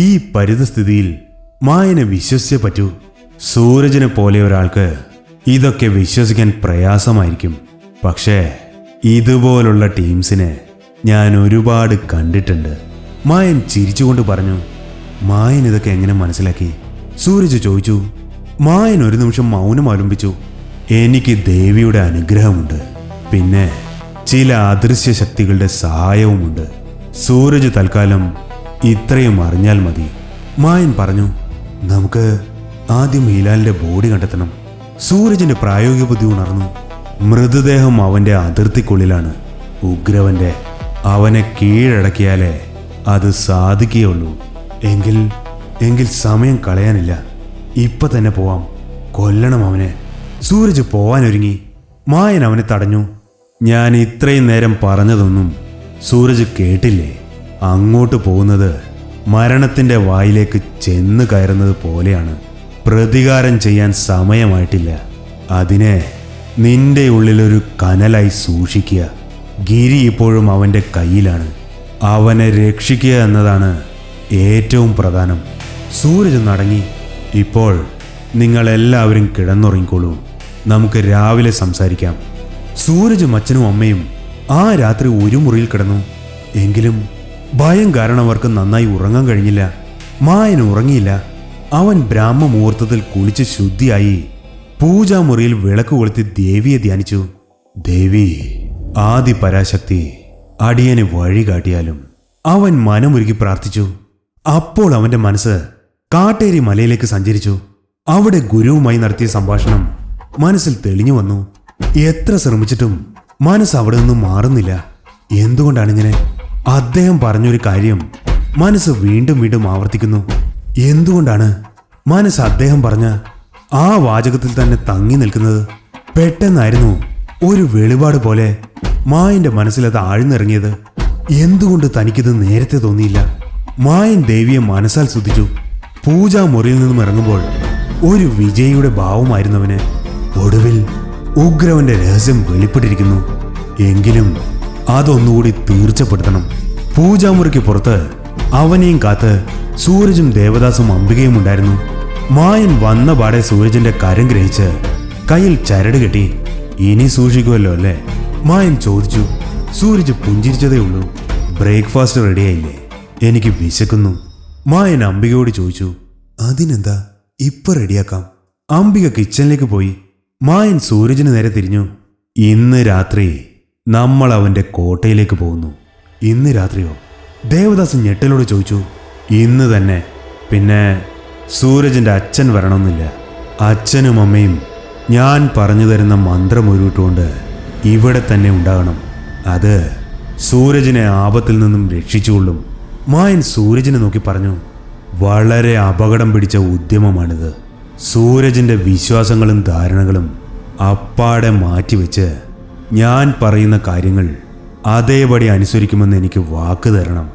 ഈ പരിതസ്ഥിതിയിൽ മായനെ വിശ്വസിച്ചേ പറ്റൂ. സൂരജിനെ പോലെ ഒരാൾക്ക് ഇതൊക്കെ വിശ്വസിക്കാൻ പ്രയാസമായിരിക്കും. പക്ഷേ ഇതുപോലുള്ള ടീംസിനെ ഞാൻ ഒരുപാട് കണ്ടിട്ടുണ്ട്. മായൻ ചിരിച്ചുകൊണ്ട് പറഞ്ഞു. മായൻ ഇതൊക്കെ എങ്ങനെ മനസ്സിലാക്കി? സൂരജ് ചോദിച്ചു. മായൻ ഒരു നിമിഷം മൗനം അവലംബിച്ചു. എനിക്ക് ദേവിയുടെ അനുഗ്രഹമുണ്ട്, പിന്നെ ചില അദൃശ്യ ശക്തികളുടെ സഹായവുമുണ്ട്. സൂരജ് തൽക്കാലം ഇത്രയും അറിഞ്ഞാൽ മതി. മായൻ പറഞ്ഞു. നമുക്ക് ആദ്യം ഹിലാലിന്റെ ബോഡി കണ്ടെത്തണം. സൂരജിന്റെ പ്രായോഗിക ബുദ്ധി ഉണർന്നു. മൃതദേഹം അവന്റെ അതിർത്തിക്കുള്ളിലാണ്. ഉഗ്രവന്റെ അവനെ കീഴടക്കിയാലേ അത് സാധിക്കുകയുള്ളൂ. എങ്കിൽ സമയം കളയാനില്ല. ഇപ്പൊ തന്നെ പോവാം, കൊല്ലണം അവനെ. സൂരജ് പോവാനൊരുങ്ങി. മായൻ അവനെ തടഞ്ഞു. ഞാൻ ഇത്രയും നേരം പറഞ്ഞതൊന്നും സൂരജ് കേട്ടില്ലേ? അങ്ങോട്ട് പോകുന്നത് മരണത്തിന്റെ വായിലേക്ക് ചെന്ന് കയറുന്നത് പോലെയാണ്. പ്രതികാരം ചെയ്യാൻ സമയമായിട്ടില്ല. അതിനെ നിന്റെ ഉള്ളിലൊരു കനലായി സൂക്ഷിക്കുക. ഗിരി ഇപ്പോഴും അവന്റെ കയ്യിലാണ്. അവനെ രക്ഷിക്കുക എന്നതാണ് ഏറ്റവും പ്രധാനം. സൂരജ് നടങ്ങി. ഇപ്പോൾ നിങ്ങളെല്ലാവരും കിടന്നുറങ്ങിക്കോളൂ, നമുക്ക് രാവിലെ സംസാരിക്കാം. സൂരജും അച്ഛനും അമ്മയും ആ രാത്രി ഒരു മുറിയിൽ കിടന്നു. എങ്കിലും ഭയം കാരണം അവർക്ക് നന്നായി ഉറങ്ങാൻ കഴിഞ്ഞില്ല. മായൻ ഉറങ്ങിയില്ല. അവൻ ബ്രാഹ്മ മുഹൂർത്തത്തിൽ കുളിച്ച് ശുദ്ധിയായി പൂജാമുറിയിൽ വിളക്ക് കൊളുത്തി ദേവിയെ ധ്യാനിച്ചു. ദേവി, ആദി പരാശക്തി, അടിയന് വഴി കാട്ടിയാലും. അവൻ മനമൊരുക്കി പ്രാർത്ഥിച്ചു. അപ്പോൾ അവന്റെ മനസ്സ് കാട്ടേരി മലയിലേക്ക് സഞ്ചരിച്ചു. അവിടെ ഗുരുവുമായി നടത്തിയ സംഭാഷണം മനസ്സിൽ തെളിഞ്ഞു വന്നു. എത്ര ശ്രമിച്ചിട്ടും മനസ്സ് അവിടെ നിന്നും മാറുന്നില്ല. എന്തുകൊണ്ടാണിങ്ങനെ? അദ്ദേഹം പറഞ്ഞൊരു കാര്യം മനസ്സ് വീണ്ടും വീണ്ടും ആവർത്തിക്കുന്നു. എന്തുകൊണ്ടാണ് മനസ്സ് അദ്ദേഹം പറഞ്ഞ ആ വാചകത്തിൽ തന്നെ തങ്ങി നിൽക്കുന്നത്? പെട്ടെന്നായിരുന്നു ഒരു വെളിപാട് പോലെ മായന്റെ മനസ്സിലത് ആഴ്ന്നിറങ്ങിയത്. എന്തുകൊണ്ട് തനിക്കിത് നേരത്തെ തോന്നിയില്ല? മായൻ ദേവിയെ മനസ്സാൽ സ്തുതിച്ചു. പൂജാമുറിയിൽ നിന്നും ഇറങ്ങുമ്പോൾ ഒരു വിജയിയുടെ ഭാവമായിരുന്നവന് ഒടുവിൽ ഉഗ്രവന്റെ രഹസ്യം വെളിപ്പെട്ടിരിക്കുന്നു. എങ്കിലും അതൊന്നുകൂടി തീർച്ചപ്പെടുത്തണം. പൂജാമുറിക്ക് പുറത്ത് അവനെയും കാത്ത് സൂരജും ദേവദാസും അംബികയും ഉണ്ടായിരുന്നു. മായൻ വന്ന പാടെ സൂരജിന്റെ കരം ഗ്രഹിച്ച് കയ്യിൽ ചരട് കെട്ടി. ഇനി സൂക്ഷിക്കുമല്ലോ അല്ലേ? മായൻ ചോദിച്ചു. സൂരജ് പുഞ്ചിരിച്ചതേ ഉള്ളൂ. ബ്രേക്ക്ഫാസ്റ്റ് റെഡിയായില്ലേ? എനിക്ക് വിശക്കുന്നു. മായൻ അംബികയോട് ചോദിച്ചു. അതിനെന്താ, ഇപ്പൊ റെഡിയാക്കാം. അംബിക കിച്ചണിലേക്ക് പോയി. മായൻ സൂരജിന് നേരെ തിരിഞ്ഞു. ഇന്ന് രാത്രി നമ്മൾ അവന്റെ കോട്ടയിലേക്ക് പോകുന്നു. ഇന്ന് രാത്രിയോ? ദേവദാസ് ഞെട്ടലോട് ചോദിച്ചു. ഇന്ന് തന്നെ. പിന്നെ സൂരജിന്റെ അച്ഛൻ വരണമെന്നില്ല. അച്ഛനും അമ്മയും ഞാൻ പറഞ്ഞു തരുന്ന മന്ത്രം ഉരുവിട്ടുകൊണ്ട് ഇവിടെ തന്നെ ഉണ്ടാകണം. അത് സൂരജിനെ ആപത്തിൽ നിന്നും രക്ഷിച്ചുകൊള്ളും. മായൻ സൂരജിനെ നോക്കി പറഞ്ഞു. വളരെ അപകടം പിടിച്ച ഉദ്യമമാണിത്. സൂരജിന്റെ വിശ്വാസങ്ങളും ധാരണകളും അപ്പാടെ മാറ്റിവെച്ച് ഞാൻ പറയുന്ന കാര്യങ്ങൾ അതേപടി അനുസരിക്കുമെന്ന് എനിക്ക് വാക്ക് തരണം.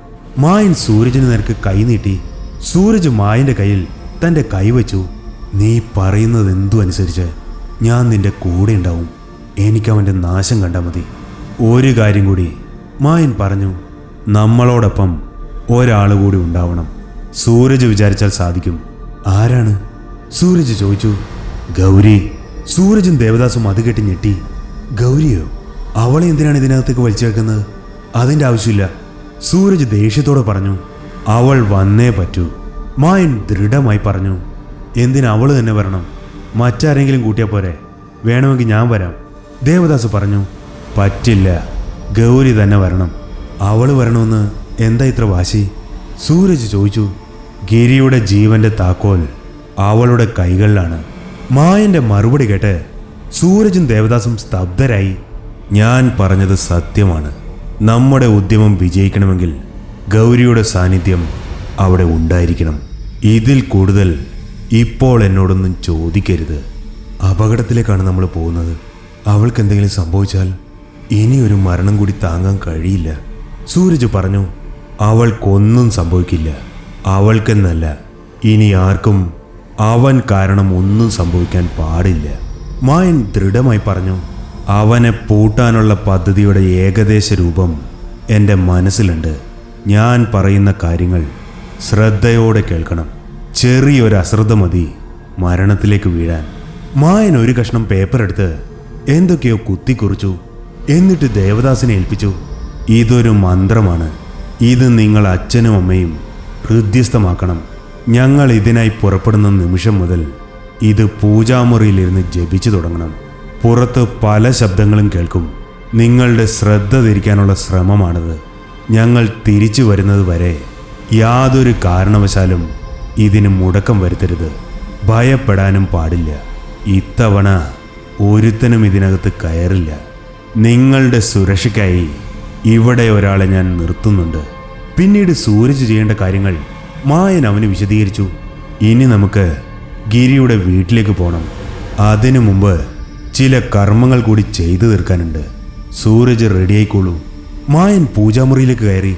മായൻ സൂരജിന് നേർക്ക് കൈ നീട്ടി. സൂരജ് മായന്റെ കയ്യിൽ തന്റെ കൈവച്ചു. നീ പറയുന്നത് എന്തു അനുസരിച്ച് ഞാൻ നിന്റെ കൂടെ ഉണ്ടാവും. എനിക്കവന്റെ നാശം കണ്ടാൽ മതി. ഒരു കാര്യം കൂടി മായൻ പറഞ്ഞു. നമ്മളോടൊപ്പം ഒരാൾ കൂടി ഉണ്ടാവണം. സൂരജ് വിചാരിച്ചാൽ സാധിക്കും. ആരാണ്? സൂരജ് ചോദിച്ചു. ഗൗരി. സൂരജും ദേവദാസും അത് കേട്ട് ഞെട്ടി. ഗൗരിയോ? അവളെ എന്തിനാണ് ഇതിനകത്തേക്ക് വലിച്ചേക്കുന്നത്? അതിൻ്റെ ആവശ്യമില്ല. സൂരജ് ദേഷ്യത്തോടെ പറഞ്ഞു. അവൾ വന്നേ പറ്റൂ. മായൻ ദൃഢമായി പറഞ്ഞു. എന്തിന് അവൾ തന്നെ വരണം? മറ്റാരെങ്കിലും കൂട്ടിയാൽ പോരെ? വേണമെങ്കിൽ ഞാൻ വരാം. ദേവദാസ് പറഞ്ഞു. പറ്റില്ല, ഗൗരി തന്നെ വരണം. അവൾ വരണമെന്ന് എന്താ ഇത്ര വാശി? സൂരജ് ചോദിച്ചു. ഗിരിയുടെ ജീവന്റെ താക്കോൽ അവളുടെ കൈകളിലാണ്. മായന്റെ മറുപടി കേട്ട് സൂരജും ദേവദാസും സ്തബ്ധരായി. ഞാൻ പറഞ്ഞത് സത്യമാണ്. നമ്മുടെ ഉദ്യമം വിജയിക്കണമെങ്കിൽ ഗൗരിയുടെ സാന്നിധ്യം അവിടെ ഉണ്ടായിരിക്കണം. ഇതിൽ കൂടുതൽ ഇപ്പോൾ എന്നോടൊന്നും ചോദിക്കരുത്. അപകടത്തിലേക്കാണ് നമ്മൾ പോകുന്നത്. അവൾക്ക് എന്തെങ്കിലും സംഭവിച്ചാൽ ഇനിയൊരു മരണം കൂടി താങ്ങാൻ കഴിയില്ല. സൂരജ് പറഞ്ഞു. അവൾക്കൊന്നും സംഭവിക്കില്ല. അവൾക്കെന്നല്ല, ഇനി ആർക്കും അവൻ കാരണം ഒന്നും സംഭവിക്കാൻ പാടില്ല. മായൻ ദൃഢമായി പറഞ്ഞു. അവനെ പൂട്ടാനുള്ള പദ്ധതിയുടെ ഏകദേശ രൂപം എൻ്റെ മനസ്സിലുണ്ട്. ഞാൻ പറയുന്ന കാര്യങ്ങൾ ശ്രദ്ധയോടെ കേൾക്കണം. ചെറിയൊരു അശ്രദ്ധ മതി മരണത്തിലേക്ക് വീഴാൻ. മായൻ ഒരു കഷ്ണം പേപ്പർ എടുത്ത് എന്തൊക്കെയോ കുത്തിക്കുറിച്ചു. എന്നിട്ട് ദേവദാസിനെ ഏൽപ്പിച്ചു. ഇതൊരു മന്ത്രമാണ്. ഇത് നിങ്ങൾ അച്ഛനും അമ്മയും ഹൃദ്യസ്ഥമാക്കണം. ഞങ്ങൾ ഇതിനായി പുറപ്പെടുന്ന നിമിഷം മുതൽ ഇത് പൂജാമുറിയിലിരുന്ന് ജപിച്ചു തുടങ്ങണം. പുറത്ത് പല ശബ്ദങ്ങളും കേൾക്കും. നിങ്ങളുടെ ശ്രദ്ധ തിരിക്കാനുള്ള ശ്രമമാണത്. ഞങ്ങൾ തിരിച്ചു വരുന്നത് വരെ യാതൊരു കാരണവശാലും ഇതിന് മുടക്കം വരുത്തരുത്. ഭയപ്പെടാനും പാടില്ല. ഇത്തവണ ഒരുത്തനും ഇതിനകത്ത് കയറില്ല. നിങ്ങളുടെ സുരക്ഷയ്ക്കായി ഇവിടെ ഒരാളെ ഞാൻ നിർത്തുന്നുണ്ട്. പിന്നീട് സൂരജ് ചെയ്യേണ്ട കാര്യങ്ങൾ മായൻ അവന് വിശദീകരിച്ചു. ഇനി നമുക്ക് ഗിരിയുടെ വീട്ടിലേക്ക് പോകണം. അതിനു മുമ്പ് ചില കർമ്മങ്ങൾ കൂടി ചെയ്തു തീർക്കാനുണ്ട്. സൂരജ് റെഡിയായിക്കോളൂ. മായൻ പൂജാമുറിയിലേക്ക് കയറി.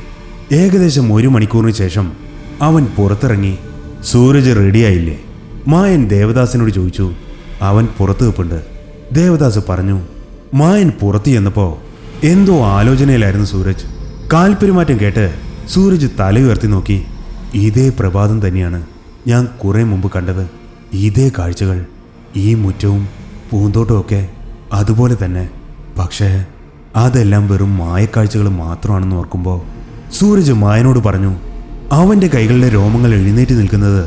ഏകദേശം 1 മണിക്കൂറിന് ശേഷം അവൻ പുറത്തിറങ്ങി. സൂരജ് റെഡിയായില്ലേ? മായൻ ദേവദാസിനോട് ചോദിച്ചു. അവൻ പുറത്ത് നിൽപ്പുണ്ട്. ദേവദാസ് പറഞ്ഞു. മായൻ പുറത്തു ചെന്നപ്പോൾ എന്തോ ആലോചനയിലായിരുന്നു സൂരജ്. കാൽപ്പെരുമാറ്റം കേട്ട് സൂരജ് തല ഉയർത്തി നോക്കി. ഇതേ പ്രഭാതം തന്നെയാണ് ഞാൻ കുറെ മുമ്പ് കണ്ടത്. ഇതേ കാഴ്ചകൾ, ഈ മുറ്റവും പൂന്തോട്ടവും ഒക്കെ അതുപോലെ തന്നെ. പക്ഷേ അതെല്ലാം വെറും മായക്കാഴ്ചകൾ മാത്രമാണെന്ന് ഓർക്കുമ്പോൾ സൂരജ് മായനോട് പറഞ്ഞു. അവൻ്റെ കൈകളിലെ രോമങ്ങൾ എഴുന്നേറ്റ് നിൽക്കുന്നത്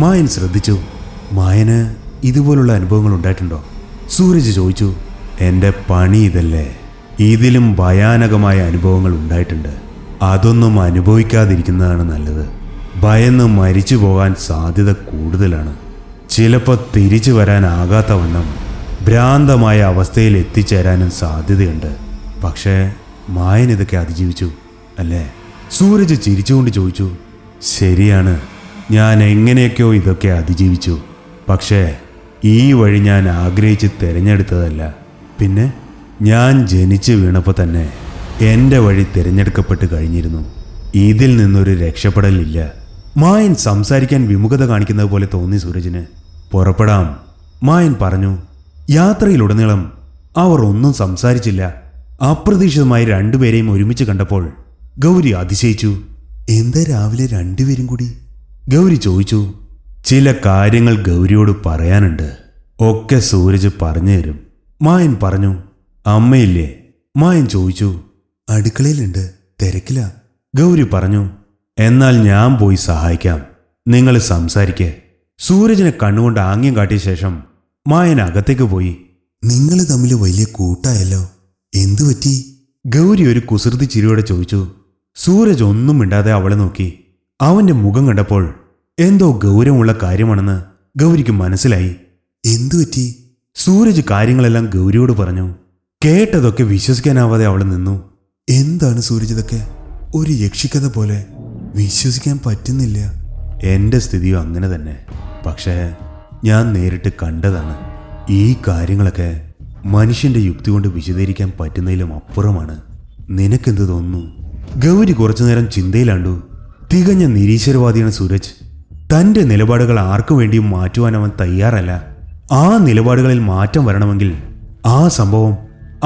മായൻ ശ്രദ്ധിച്ചു. മായന് ഇതുപോലുള്ള അനുഭവങ്ങൾ ഉണ്ടായിട്ടുണ്ടോ? സൂരജ് ചോദിച്ചു. എൻ്റെ പണി ഇതല്ലേ. ഇതിലും ഭയാനകമായ അനുഭവങ്ങൾ ഉണ്ടായിട്ടുണ്ട്. അതൊന്നും അനുഭവിക്കാതിരിക്കുന്നതാണ് നല്ലത്. ഭയന്ന് മരിച്ചു പോകാൻ സാധ്യത കൂടുതലാണ്. ചിലപ്പോൾ തിരിച്ചു വരാനാകാത്ത വണ്ണം ഭ്രാന്തമായ അവസ്ഥയിൽ എത്തിച്ചേരാനും സാധ്യതയുണ്ട്. പക്ഷേ മായൻ ഇതൊക്കെ അതിജീവിച്ചു അല്ലേ? സൂരജ് ചിരിച്ചുകൊണ്ട് ചോദിച്ചു. ശരിയാണ്, ഞാൻ എങ്ങനെയൊക്കെയോ ഇതൊക്കെ അതിജീവിച്ചു. പക്ഷേ ഈ വഴി ഞാൻ ആഗ്രഹിച്ച് തിരഞ്ഞെടുത്തതല്ല. പിന്നെ ഞാൻ ജനിച്ചു വീണപ്പോൾ തന്നെ എൻ്റെ വഴി തിരഞ്ഞെടുക്കപ്പെട്ട് കഴിഞ്ഞിരുന്നു. ഇതിൽ നിന്നൊരു രക്ഷപ്പെടലില്ല. മായൻ സംസാരിക്കാൻ വിമുഖത കാണിക്കുന്നത് പോലെ തോന്നി സൂരജിന്. പുറപ്പെടാം, മായൻ പറഞ്ഞു. യാത്രയിലുടനീളം അവർ ഒന്നും സംസാരിച്ചില്ല. അപ്രതീക്ഷിതമായി രണ്ടുപേരെയും ഒരുമിച്ച് കണ്ടപ്പോൾ ഗൗരി അതിശയിച്ചു. എന്താ രാവിലെ രണ്ടുപേരും കൂടി? ഗൗരി ചോദിച്ചു. ചില കാര്യങ്ങൾ ഗൗരിയോട് പറയാനുണ്ട്. ഒക്കെ സൂരജ് പറഞ്ഞു തരും, മായൻ പറഞ്ഞു. അമ്മയില്ലേ? മായൻ ചോദിച്ചു. അടുക്കളയിലുണ്ട്, തിരക്കില, ഗൗരി പറഞ്ഞു. എന്നാൽ ഞാൻ പോയി സഹായിക്കാം, നിങ്ങൾ സംസാരിക്കേ. സൂരജിനെ കണ്ണുകൊണ്ട് ആംഗ്യം കാട്ടിയ ശേഷം മായൻ അകത്തേക്ക് പോയി. നിങ്ങൾ തമ്മിൽ വലിയ കൂട്ടായല്ലോ, എന്തു പറ്റി? ഗൗരി ഒരു കുസൃതി ചിരിയോടെ ചോദിച്ചു. സൂരജ് ഒന്നും മിണ്ടാതെ അവളെ നോക്കി. അവന്റെ മുഖം കണ്ടപ്പോൾ എന്തോ ഗൗരവമുള്ള കാര്യമാണെന്ന് ഗൗരിക്ക് മനസ്സിലായി. എന്തു പറ്റി? സൂരജ് കാര്യങ്ങളെല്ലാം ഗൗരിയോട് പറഞ്ഞു. കേട്ടതൊക്കെ വിശ്വസിക്കാനാവാതെ അവൾ നിന്നു. എന്താണ് സൂരജ് ഇതൊക്കെ? ഒരു യക്ഷിക്കഥ പോലെ. വിശ്വസിക്കാൻ പറ്റുന്നില്ല. എൻ്റെ സ്ഥിതിയും അങ്ങനെ തന്നെ. പക്ഷേ ഞാൻ നേരിട്ട് കണ്ടതാണ്. ഈ കാര്യങ്ങളൊക്കെ മനുഷ്യന്റെ യുക്തി കൊണ്ട് വിശദീകരിക്കാൻ പറ്റുന്നതിലും അപ്പുറമാണ്. നിനക്കെന്ത് തോന്നുന്നു? ഗൗരി കുറച്ചുനേരം ചിന്തയിലാണ്ടു. തികഞ്ഞ നിരീശ്വരവാദിയാണ് സൂരജ്. തൻ്റെ നിലപാടുകൾ ആർക്കു വേണ്ടിയും മാറ്റുവാൻ അവൻ തയ്യാറല്ല. ആ നിലപാടുകളിൽ മാറ്റം വരണമെങ്കിൽ ആ സംഭവം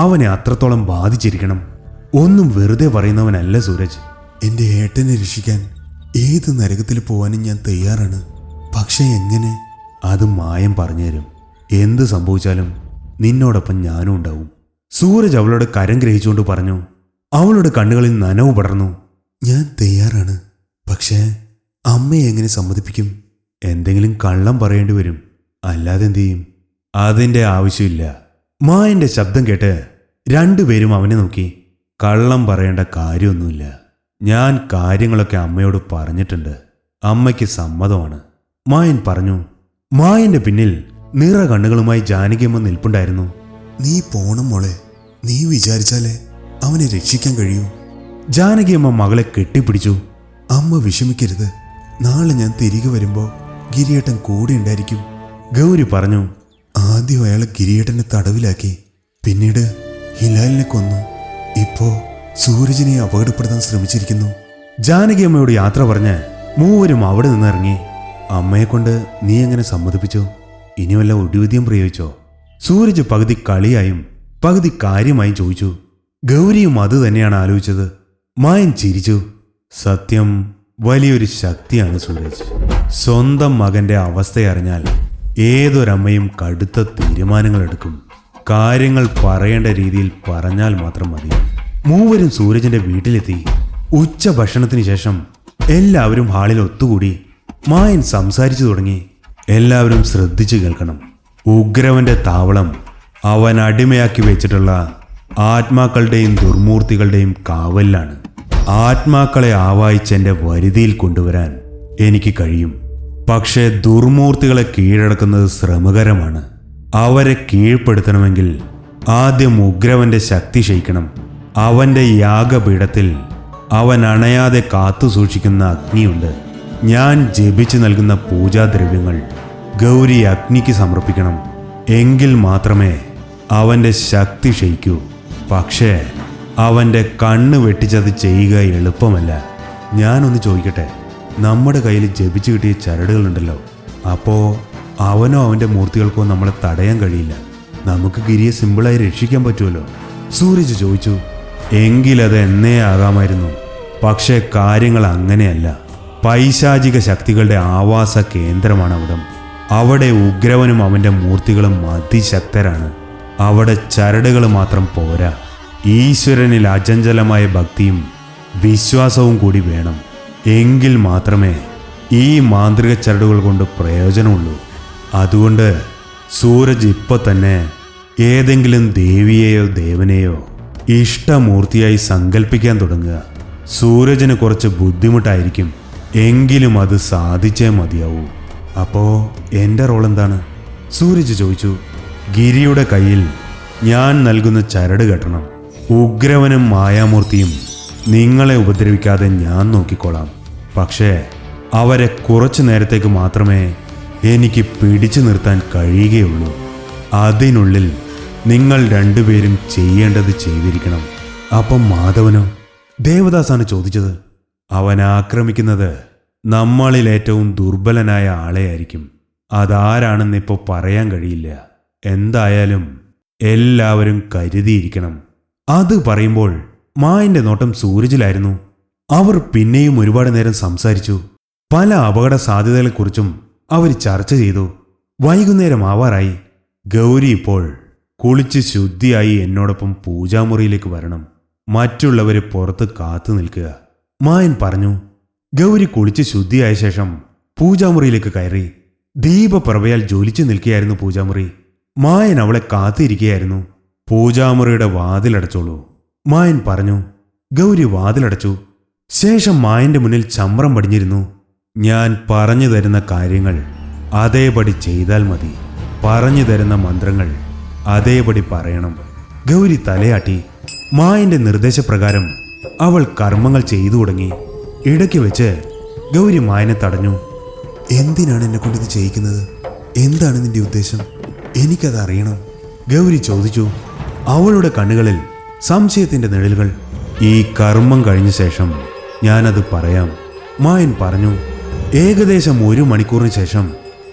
അവനെ അത്രത്തോളം ബാധിച്ചിരിക്കണം. ഒന്നും വെറുതെ പറയുന്നവനല്ല സൂരജ്. എൻ്റെ ഏട്ടനെ രക്ഷിക്കാൻ ഏത് നരകത്തിൽ പോവാനും ഞാൻ തയ്യാറാണ്. പക്ഷെ എങ്ങനെ? അത് മായം പറഞ്ഞുതരും. എന്ത് സംഭവിച്ചാലും നിന്നോടൊപ്പം ഞാനും ഉണ്ടാവും. സൂരജ് അവളുടെ കരം ഗ്രഹിച്ചുകൊണ്ട് പറഞ്ഞു. അവളുടെ കണ്ണുകളിൽ നനവ് പടർന്നു. ഞാൻ തയ്യാറാണ്. പക്ഷേ അമ്മയെ എങ്ങനെ സമ്മതിപ്പിക്കും? എന്തെങ്കിലും കള്ളം പറയേണ്ടി വരും. അല്ലാതെ എന്തു ചെയ്യും? അതിൻ്റെ ആവശ്യമില്ല. മായന്റെ ശബ്ദം കേട്ട് രണ്ടുപേരും അവനെ നോക്കി. കള്ളം പറയേണ്ട കാര്യമൊന്നുമില്ല. ഞാൻ കാര്യങ്ങളൊക്കെ അമ്മയോട് പറഞ്ഞിട്ടുണ്ട്. അമ്മയ്ക്ക് സമ്മതമാണ്, മായൻ പറഞ്ഞു. മായന്റെ പിന്നിൽ നിറ കണ്ണുകളുമായി ജാനകിയമ്മ നിൽപ്പുണ്ടായിരുന്നു. നീ പോണം മോളെ. നീ വിചാരിച്ചാലേ അവനെ രക്ഷിക്കാൻ കഴിയൂ. ജാനകിയമ്മ മകളെ കെട്ടിപ്പിടിച്ചു. അമ്മ വിഷമിക്കരുത്. നാളെ ഞാൻ തിരികെ വരുമ്പോൾ ഗിരിയേട്ടൻ കൂടെ ഉണ്ടായിരിക്കും, ഗൗരി പറഞ്ഞു. ആദ്യം അയാളെ ഗിരിയേട്ടനെ തടവിലാക്കി, പിന്നീട് ഹിലാലിനെ കൊന്നു. ഇപ്പോ സൂരജിനെ അപകടപ്പെടുത്താൻ ശ്രമിച്ചിരിക്കുന്നു. ജാനകിയമ്മയോട് യാത്ര പറഞ്ഞ് മൂവരും അവിടെ നിന്നിറങ്ങി. അമ്മയെക്കൊണ്ട് നീ എങ്ങനെ സമ്മതിപ്പിച്ചോ? ഇനി വല്ല ഒടുവിദ്യം പ്രയോഗിച്ചോ? സൂരജ് പകുതി കളിയായും പകുതി കാര്യമായും ചോദിച്ചു. ഗൗരിയും അത് തന്നെയാണ് ആലോചിച്ചത്. മായൻ ചിരിച്ചു. സത്യം വലിയൊരു ശക്തിയാണ് സൂരജ്. സ്വന്തം മകന്റെ അവസ്ഥയറിഞ്ഞാൽ ഏതൊരമ്മയും കടുത്ത തീരുമാനങ്ങൾ എടുക്കും. കാര്യങ്ങൾ പറയേണ്ട രീതിയിൽ പറഞ്ഞാൽ മാത്രം മതി. മൂവരും സൂരജിന്റെ വീട്ടിലെത്തി. ഉച്ചഭക്ഷണത്തിന് ശേഷം എല്ലാവരും ഹാളിൽ ഒത്തുകൂടി. മായൻ സംസാരിച്ചു തുടങ്ങി. എല്ലാവരും ശ്രദ്ധിച്ചു കേൾക്കണം. ഉഗ്രവന്റെ താവളം അവൻ അടിമയാക്കി വെച്ചിട്ടുള്ള ആത്മാക്കളുടെയും ദുർമൂർത്തികളുടെയും കാവലിലാണ്. ആത്മാക്കളെ ആവാഹിച്ച് എൻ്റെ വരുതിയിൽ കൊണ്ടുവരാൻ എനിക്ക് കഴിയും. പക്ഷേ ദുർമൂർത്തികളെ കീഴടക്കുന്നത് ശ്രമകരമാണ്. അവരെ കീഴ്പ്പെടുത്തണമെങ്കിൽ ആദ്യം ഉഗ്രവന്റെ ശക്തി ക്ഷയിക്കണം. അവന്റെ യാഗപീഠത്തിൽ അവൻ അണയാതെ കാത്തു സൂക്ഷിക്കുന്ന അഗ്നിയുണ്ട്. ഞാൻ ജപിച്ചു നൽകുന്ന പൂജാദ്രവ്യങ്ങൾ ഗൗരി അഗ്നിക്ക് സമർപ്പിക്കണം. എങ്കിൽ മാത്രമേ അവന്റെ ശക്തി ക്ഷയിക്കൂ. പക്ഷേ അവന്റെ കണ്ണ് വെട്ടിച്ചത് ചെയ്യുക എളുപ്പമല്ല. ഞാനൊന്ന് ചോദിക്കട്ടെ, നമ്മുടെ കയ്യിൽ ജപിച്ചു കിട്ടിയ ചരടുകളുണ്ടല്ലോ, അപ്പോൾ അവനോ അവന്റെ മൂർത്തികൾക്കോ നമ്മളെ തടയാൻ കഴിയില്ല. നമുക്ക് ഗിരിയെ സിമ്പിളായി രക്ഷിക്കാൻ പറ്റുമല്ലോ? സൂരജ് ചോദിച്ചു. എങ്കിലത് എന്നേ ആകാമായിരുന്നു. പക്ഷേ കാര്യങ്ങൾ അങ്ങനെയല്ല. പൈശാചിക ശക്തികളുടെ ആവാസ കേന്ദ്രമാണ് അവിടം. അവിടെ ഉഗ്രവനും അവന്റെ മൂർത്തികളും അതിശക്തരാണ്. അവിടെ ചരടുകൾ മാത്രം പോരാ, ഈശ്വരനിൽ അചഞ്ചലമായ ഭക്തിയും വിശ്വാസവും കൂടി വേണം. എങ്കിൽ മാത്രമേ ഈ മാന്ത്രിക ചരടുകൾ കൊണ്ട് പ്രയോജനമുള്ളൂ. അതുകൊണ്ട് സൂരജ് ഇപ്പോൾ തന്നെ ഏതെങ്കിലും ദേവിയെയോ ദേവനെയോ ഇഷ്ടമൂർത്തിയായി സങ്കല്പിക്കാൻ തുടങ്ങുക. സൂരജിന് കുറച്ച് ബുദ്ധിമുട്ടായിരിക്കും, എങ്കിലും അത് സാധിച്ചേ മതിയാവൂ. അപ്പോൾ എൻ്റെ റോൾ എന്താണ്? സൂരജ് ചോദിച്ചു. ഗിരിയുടെ കയ്യിൽ ഞാൻ നൽകുന്ന ചരട് കെട്ടണം. ഉഗ്രവനും മായാമൂർത്തിയും നിങ്ങളെ ഉപദ്രവിക്കാതെ ഞാൻ നോക്കിക്കോളാം. പക്ഷേ അവരെ കുറച്ചു നേരത്തേക്ക് മാത്രമേ എനിക്ക് പിടിച്ചു നിർത്താൻ കഴിയുകയുള്ളൂ. അതിനുള്ളിൽ നിങ്ങൾ രണ്ടുപേരും ചെയ്യേണ്ടത് ചെയ്തിരിക്കണം. അപ്പം മാധവനോ? ദേവദാസാണ് ചോദിച്ചത്. അവൻ ആക്രമിക്കുന്നത് നമ്മളിൽ ഏറ്റവും ദുർബലനായ ആളെയായിരിക്കും. അതാരാണെന്നിപ്പോൾ പറയാൻ കഴിയില്ല. എന്തായാലും എല്ലാവരും കരുതിയിരിക്കണം. അത് പറയുമ്പോൾ മായന്റെ നോട്ടം സൂരജിലായിരുന്നു. അവർ പിന്നെയും ഒരുപാട് നേരം സംസാരിച്ചു. പല അപകട സാധ്യതകളെക്കുറിച്ചും അവർ ചർച്ച ചെയ്തു. വൈകുന്നേരം ആവാറായി. ഗൗരി ഇപ്പോൾ കുളിച്ച് ശുദ്ധിയായി എന്നോടൊപ്പം പൂജാമുറിയിലേക്ക് വരണം. മറ്റുള്ളവരെ പുറത്ത് കാത്തു നിൽക്കുക, മായൻ പറഞ്ഞു. ഗൗരി കുളിച്ച് ശുദ്ധിയായ ശേഷം പൂജാമുറിയിലേക്ക് കയറി. ദീപപ്രഭയാൽ ജ്വലിച്ചു നിൽക്കുകയായിരുന്നു പൂജാമുറി. മായൻ അവളെ കാത്തിരിക്കുകയായിരുന്നു. പൂജാമുറിയുടെ വാതിലടച്ചോളൂ, മായൻ പറഞ്ഞു. ഗൗരി വാതിലടച്ചു. ശേഷം മായന്റെ മുന്നിൽ ചമ്രം പടിഞ്ഞിരുന്നു. ഞാൻ പറഞ്ഞു തരുന്ന കാര്യങ്ങൾ അതേപടി ചെയ്താൽ മതി. പറഞ്ഞു തരുന്ന മന്ത്രങ്ങൾ അതേപടി പറയണം. ഗൗരി തലയാട്ടി. മായന്റെ നിർദ്ദേശപ്രകാരം അവൾ കർമ്മങ്ങൾ ചെയ്തു തുടങ്ങി. ഇടയ്ക്ക് വെച്ച് ഗൗരി മായനെ തടഞ്ഞു. എന്തിനാണ് എന്നെ കൊണ്ടിത് ചെയ്യിക്കുന്നത്? എന്താണ് നിന്റെ ഉദ്ദേശം? എനിക്കത് അറിയണം, ഗൗരി ചോദിച്ചു. അവളുടെ കണ്ണുകളിൽ സംശയത്തിന്റെ നിഴലുകൾ. ഈ കർമ്മം കഴിഞ്ഞ ശേഷം ഞാനത് പറയാം, മായൻ പറഞ്ഞു. ഏകദേശം 1 മണിക്കൂറിന് ശേഷം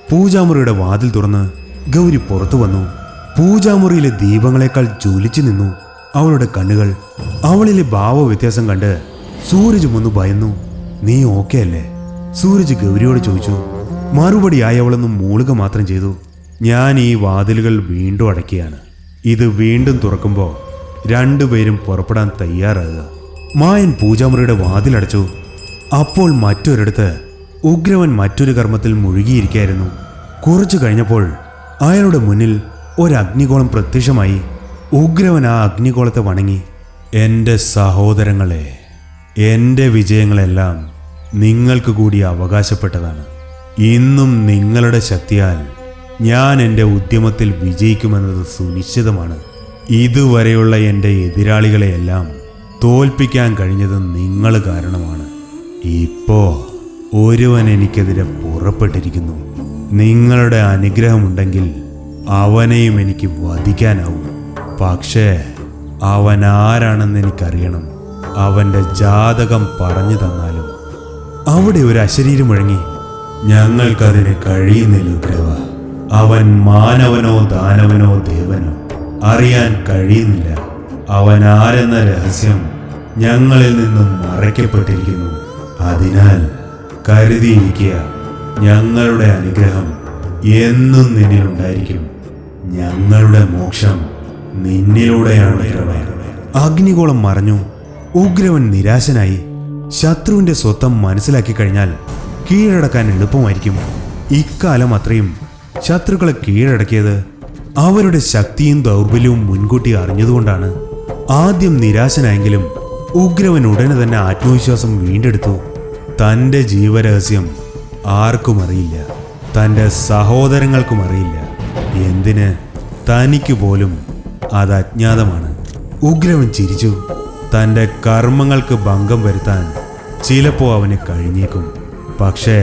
പൂജാമുറിയുടെ വാതിൽ തുറന്ന് ഗൗരി പുറത്തു വന്നു. പൂജാമുറിയിലെ ദീപങ്ങളെക്കാൾ ജ്വലിച്ചു നിന്നു അവളുടെ കണ്ണുകൾ. അവളിലെ ഭാവവ്യത്യാസം കണ്ട് സൂരജ് ഒന്ന് ഭയന്നു. നീ ഓക്കെ അല്ലേ? സൂരജ് ഗൗരിയോട് ചോദിച്ചു. മറുപടിയായി അവളൊന്നും മൂളുക മാത്രം ചെയ്തു. ഞാൻ ഈ വാതിലുകൾ വീണ്ടും അടയ്ക്കുകയാണ്. ഇത് വീണ്ടും തുറക്കുമ്പോൾ രണ്ടുപേരും പുറപ്പെടാൻ തയ്യാറാകുക. മായൻ പൂജാമുറിയുടെ വാതിലടച്ചു. അപ്പോൾ മറ്റൊരിടത്ത് ഉഗ്രവൻ മറ്റൊരു കർമ്മത്തിൽ മുഴുകിയിരിക്കുകയായിരുന്നു. കുറച്ചു കഴിഞ്ഞപ്പോൾ അയാളുടെ മുന്നിൽ ഒരഗ്നിഗോളം പ്രത്യക്ഷമായി. ഉഗ്രവൻ ആ അഗ്നിഗോളത്തെ വണങ്ങി. എൻ്റെ സഹോദരങ്ങളെ, എൻ്റെ വിജയങ്ങളെല്ലാം നിങ്ങൾക്ക് കൂടി അവകാശപ്പെട്ടതാണ്. ഇന്നും നിങ്ങളുടെ ശക്തിയാൽ ഞാൻ എൻ്റെ ഉദ്യമത്തിൽ വിജയിക്കുമെന്നത് സുനിശ്ചിതമാണ്. ഇതുവരെയുള്ള എൻ്റെ എതിരാളികളെയെല്ലാം തോൽപ്പിക്കാൻ കഴിഞ്ഞത് നിങ്ങൾ കാരണമാണ്. ഇപ്പോൾ ഒരുവൻ എനിക്കെതിരെ പുറപ്പെട്ടിരിക്കുന്നു. നിങ്ങളുടെ അനുഗ്രഹമുണ്ടെങ്കിൽ അവനെയും എനിക്ക് വധിക്കാനാവും. പക്ഷേ അവൻ ആരാണെന്ന് എനിക്കറിയണം. അവൻ്റെ ജാതകം പറഞ്ഞു തന്നാലും. അവിടെ ഒരു അശരീരം മുഴങ്ങി. ഞങ്ങൾക്കതിന് കഴിയുന്നില്ല ഉഗ്രവ. അവൻ മാനവനോ ദാനവനോ ദേവനോ അറിയാൻ കഴിയുന്നില്ല. അവൻ ആരെന്ന രഹസ്യം ഞങ്ങളിൽ നിന്നും മറയ്ക്കപ്പെട്ടിരിക്കുന്നു. അതിനാൽ കരുതിയിരിക്കുക, ഞങ്ങളുടെ അനുഗ്രഹം എന്നും നിന്നിലുണ്ടായിരിക്കും. ഞങ്ങളുടെ മോക്ഷം നിന്നിലൂടെയാണ്. അഗ്നിഗോളം മറഞ്ഞു. ഉഗ്രവൻ നിരാശനായി. ശത്രുവിന്റെ സ്വത്തം മനസ്സിലാക്കി കഴിഞ്ഞാൽ കീഴടക്കാൻ എളുപ്പമായിരിക്കും. ഇക്കാലം അത്രയും ശത്രുക്കളെ കീഴടക്കിയത് അവരുടെ ശക്തിയും ദൗർബല്യവും മുൻകൂട്ടി അറിഞ്ഞതുകൊണ്ടാണ്. ആദ്യം നിരാശനായെങ്കിലും ഉഗ്രവൻ ഉടനെ തന്നെ ആത്മവിശ്വാസം വീണ്ടെടുത്തു. തൻ്റെ ജീവരഹസ്യം ആർക്കും അറിയില്ല, തൻ്റെ സഹോദരങ്ങൾക്കും അറിയില്ല. എന്തിന്, തനിക്ക് പോലും അത് അജ്ഞാതമാണ്. ഉഗ്രവൻ ചിരിച്ചു. തൻ്റെ കർമ്മങ്ങൾക്ക് ഭംഗം വരുത്താൻ ചിലപ്പോൾ അവന് കഴിഞ്ഞേക്കും. പക്ഷേ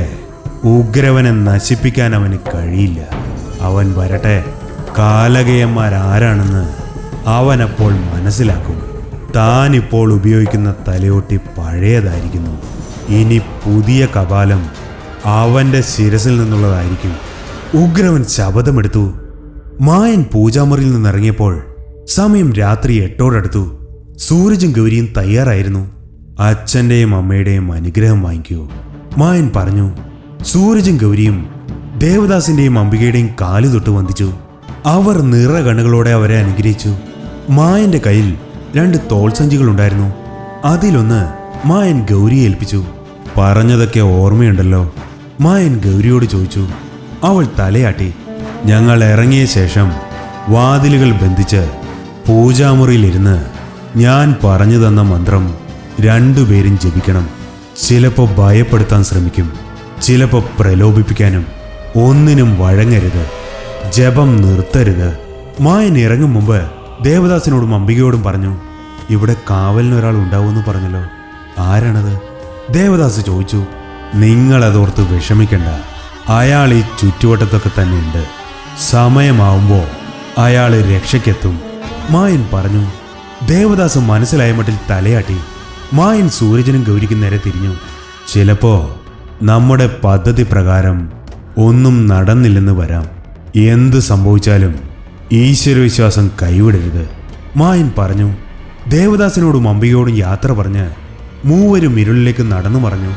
ഉഗ്രവനെ നശിപ്പിക്കാൻ അവന് കഴിയില്ല. അവൻ വരട്ടെ. കാലകയന്മാരാരാണെന്ന് അവനപ്പോൾ മനസ്സിലാക്കും. താനിപ്പോൾ ഉപയോഗിക്കുന്ന തലയോട്ടി പഴയതായിരിക്കുന്നു. ഇനി പുതിയ കപാലം അവൻ്റെ ശിരസിൽ നിന്നുള്ളതായിരിക്കും. ഉഗ്രവൻ ശപഥമെടുത്തു. മായൻ പൂജാമുറിയിൽ നിന്നിറങ്ങിയപ്പോൾ സമയം രാത്രി 8 സൂരജും ഗൗരിയും തയ്യാറായിരുന്നു. അച്ഛൻ്റെയും അമ്മയുടെയും അനുഗ്രഹം വാങ്ങിക്കൂ, മായൻ പറഞ്ഞു. സൂരജും ഗൗരിയും ദേവദാസിന്റെയും അംബികയുടെയും കാലു തൊട്ട് വന്ദിച്ചു. അവർ നിറകണ്ണുകളോടെ അവരെ അനുഗ്രഹിച്ചു. മായന്റെ കയ്യിൽ 2 തോൾസഞ്ചികളുണ്ടായിരുന്നു. അതിലൊന്ന് മായൻ ഗൗരിയെ ഏൽപ്പിച്ചു. പറഞ്ഞതൊക്കെ ഓർമ്മയുണ്ടല്ലോ, മായൻ ഗൗരിയോട് ചോദിച്ചു. അവൾ തലയാട്ടി. ഞങ്ങൾ ഇറങ്ങിയ ശേഷം വാതിലുകൾ ബന്ധിച്ച് പൂജാമുറിയിലിരുന്ന് ഞാൻ പറഞ്ഞു തന്ന മന്ത്രം 2 പേരും ജപിക്കണം. ചിലപ്പോൾ ഭയപ്പെടുത്താൻ ശ്രമിക്കും, ചിലപ്പോൾ പ്രലോഭിപ്പിക്കാനും. ഒന്നിനും വഴങ്ങരുത്, ജപം നിർത്തരുത്. മായൻ ഇറങ്ങും മുമ്പ് ദേവദാസിനോടും അംബികയോടും പറഞ്ഞു. ഇവിടെ കാവലിനൊരാൾ ഉണ്ടാവുമെന്ന് പറഞ്ഞല്ലോ, ആരാണത്? ദേവദാസ് ചോദിച്ചു. നിങ്ങളതോർത്ത് വിഷമിക്കണ്ട, അയാൾ ഈ ചുറ്റുവട്ടത്തൊക്കെ തന്നെയുണ്ട്. സമയമാവുമ്പോൾ അയാൾ രക്ഷയ്ക്കെത്തും, മായൻ പറഞ്ഞു. ദേവദാസ് മനസ്സിലായ മട്ടിൽ തലയാട്ടി. മായൻ സൂരജനും ഗൗരിക്കും നേരെ തിരിഞ്ഞു. ചിലപ്പോ നമ്മുടെ പദ്ധതി പ്രകാരം ഒന്നും നടന്നില്ലെന്ന് വരാം. എന്ത് സംഭവിച്ചാലും ഈശ്വരവിശ്വാസം കൈവിടരുത്, മായൻ പറഞ്ഞു. ദേവദാസിനോടും അംബികയോടും യാത്ര പറഞ്ഞ് മൂവരും ഇരുളിലേക്ക് നടന്നു മറഞ്ഞു.